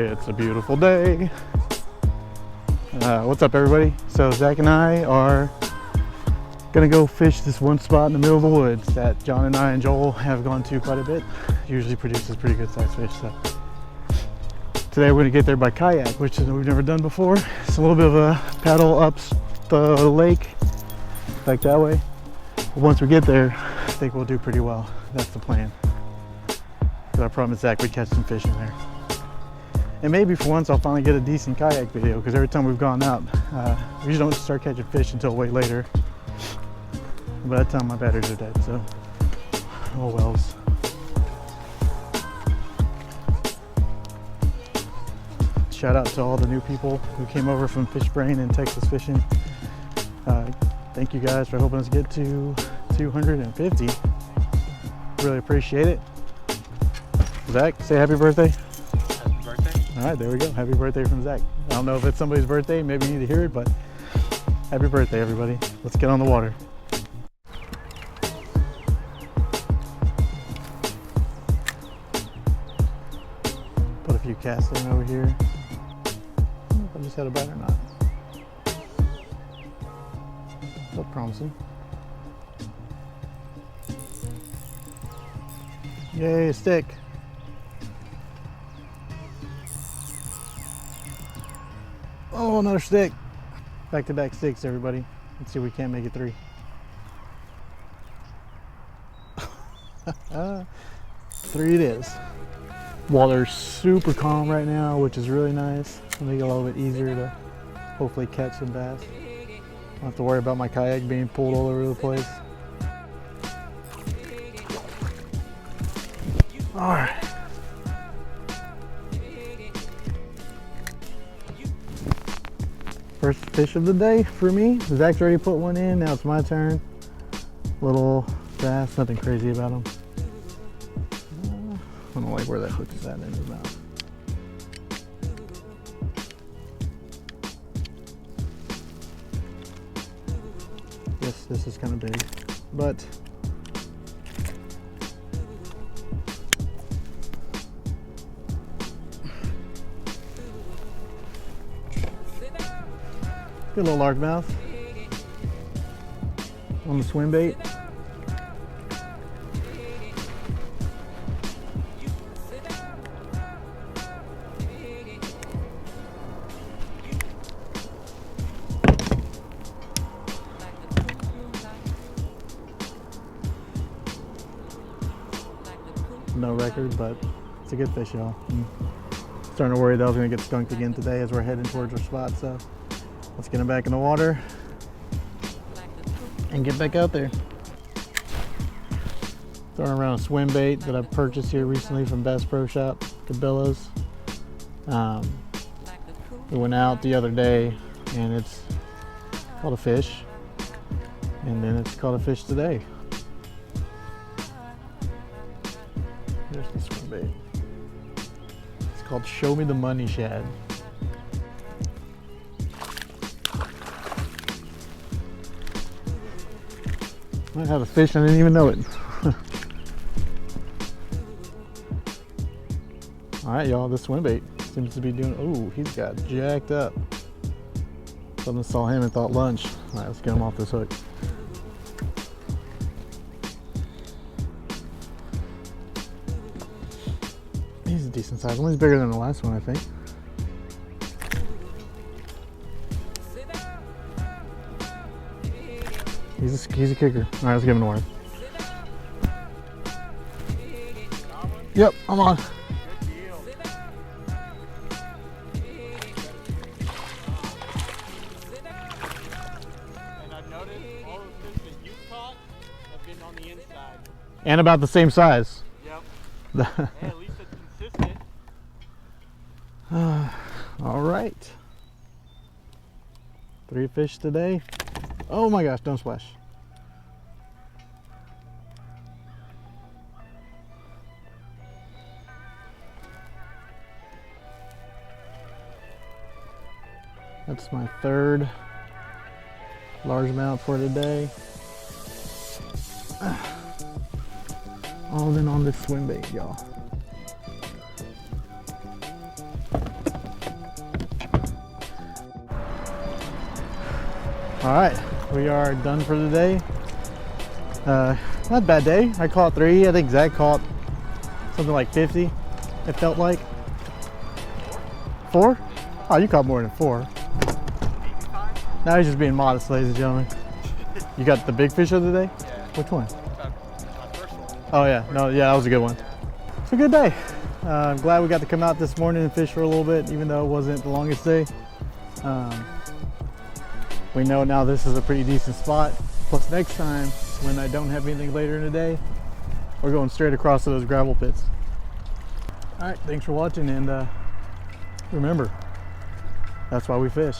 It's a beautiful day. What's up, everybody? So Zach and I are gonna go fish this one spot in the middle of the woods that John and I and Joel have gone to quite a bit. Usually produces pretty good sized fish. So today we're gonna get there by kayak, which is we've never done before. It's a little bit of a paddle up the lake, like that way. But once we get there, I think we'll do pretty well. That's the plan. But I promised Zach we'd catch some fish in there. And maybe for once I'll finally get a decent kayak video, because every time we've gone out, we usually don't start catching fish until way later. By that time my batteries are dead, so oh wells. Shout out to all the new people who came over from Fish Brain and Texas Fishing. Thank you guys for helping us get to 250. Really appreciate it. Zach, say happy birthday. All right, there we go. Happy birthday from Zach. I don't know if it's somebody's birthday, maybe you need to hear it, but happy birthday, everybody. Let's get on the water. Put a few casts in over here. I don't know if I just had a bite or not. Look promising. Yay, a stick. Oh, another stick. Back-to-back sticks, everybody. Let's see if we can't make it 3. 3 it is. Water's super calm right now, which is really nice. It'll make it a little bit easier to hopefully catch some bass. Don't have to worry about my kayak being pulled all over the place. All right. First fish of the day for me. Zach's already put one in, now it's my turn. Little bass, nothing crazy about them. I don't like where that hook is at in his mouth. This is kind of big, but good little largemouth on the swim bait. No record, but it's a good fish, y'all. I'm starting to worry that I was going to get skunked again today as we're heading towards our spot, so let's get him back in the water and get back out there. Throwing around a swim bait that I purchased here recently from Bass Pro Shop, Cabela's. We went out the other day and it's caught a fish, and then it's caught a fish today. There's the swim bait. It's called Show Me the Money Shad. I had a fish, I didn't even know it. All right, y'all, this swim bait seems to be doing, oh, he's got jacked up. Someone saw him and thought lunch. All right, let's get him off this hook. He's a decent size one. He's bigger than the last one, I think. He's a kicker. All right, let's give him a worm. Yep, I'm on. Good deal. And I've noticed all the fish that you caught have been on the inside. And about the same size. Yep. Hey, at least it's consistent. All right. 3 fish today. Oh my gosh, don't splash. That's my 3rd largemouth for today. All in on this swim bait, y'all. All right, we are done for the day. Not a bad day. I caught 3. I think Zach caught something like 50. It felt like 4. Oh, you caught more than 4. Now he's just being modest, ladies and gentlemen. You got the big fish of the day? Yeah. Which one? My first one. Oh yeah, no, yeah, that was a good one. It's a good day. I'm glad we got to come out this morning and fish for a little bit, even though it wasn't the longest day. We know now this is a pretty decent spot. Plus next time, when I don't have anything later in the day, we're going straight across to those gravel pits. All right, thanks for watching, and remember, that's why we fish.